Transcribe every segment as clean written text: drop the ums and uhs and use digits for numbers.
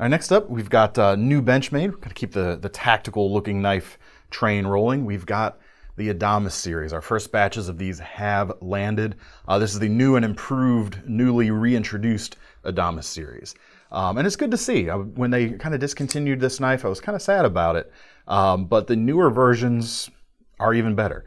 All right, next up, we've got new Benchmade. We're going to keep the tactical looking knife train rolling. We've got the Adamas series. Our first batches of these have landed. This is the new and improved, newly reintroduced Adamas series. And it's good to see. When they kind of discontinued this knife, I was kind of sad about it. But the newer versions are even better.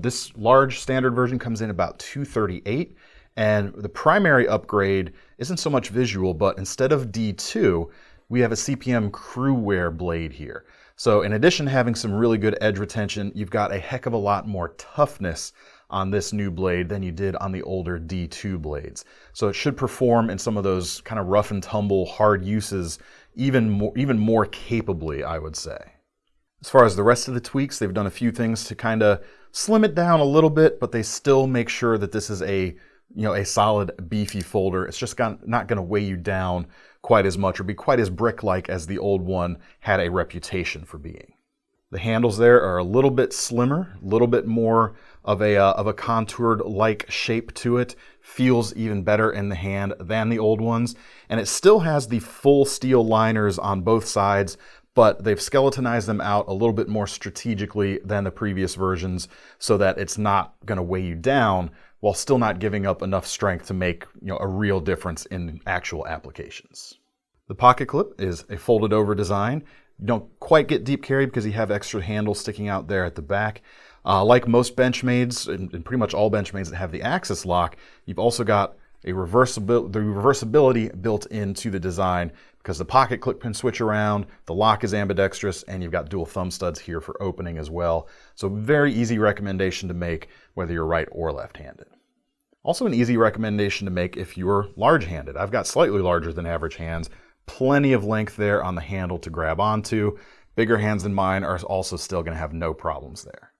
This large standard version comes in about $238. And the primary upgrade isn't so much visual, but instead of D2, we have a CPM crew wear blade here. So in addition to having some really good edge retention, you've got a heck of a lot more toughness on this new blade than you did on the older D2 blades. So it should perform in some of those kind of rough and tumble hard uses even more capably, I would say. As far as the rest of the tweaks, they've done a few things to kind of slim it down a little bit, but they still make sure that this is a solid, beefy folder. It's just not going to weigh you down quite as much or be quite as brick-like as the old one had a reputation for being. The handles there are a little bit slimmer, a little bit more of a contoured-like shape to it. Feels even better in the hand than the old ones. And it still has the full steel liners on both sides, but they've skeletonized them out a little bit more strategically than the previous versions so that it's not going to weigh you down while still not giving up enough strength to make a real difference in actual applications. The pocket clip is a folded over design. You don't quite get deep carry because you have extra handles sticking out there at the back. Like most Benchmades, and pretty much all Benchmades that have the axis lock, you've also got the reversibility built into the design because the pocket clip can switch around, the lock is ambidextrous, and you've got dual thumb studs here for opening as well. So very easy recommendation to make whether you're right or left-handed. Also an easy recommendation to make if you're large-handed. I've got slightly larger than average hands, plenty of length there on the handle to grab onto. Bigger hands than mine are also still going to have no problems there.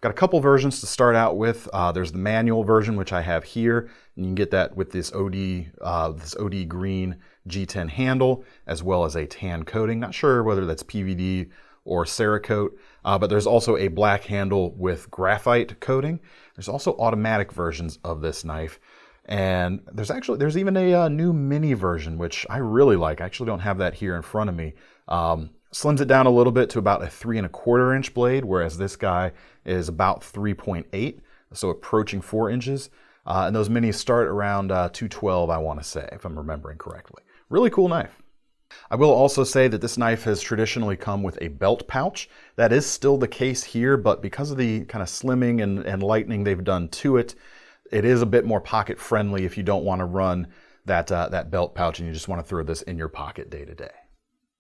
Got a couple versions to start out with. There's the manual version, which I have here, and you can get that with this OD green G10 handle, as well as a tan coating. Not sure whether that's PVD or Cerakote, but there's also a black handle with graphite coating. There's also automatic versions of this knife, and there's even a new mini version, which I really like. I actually don't have that here in front of me. Slims it down a little bit to about a 3¼ inch blade, whereas this guy is about 3.8, so approaching 4 inches. And those minis start around 212, I want to say, if I'm remembering correctly. Really cool knife. I will also say that this knife has traditionally come with a belt pouch. That is still the case here, but because of the kind of slimming and lightening they've done to it, it is a bit more pocket friendly if you don't want to run that belt pouch and you just want to throw this in your pocket day to day.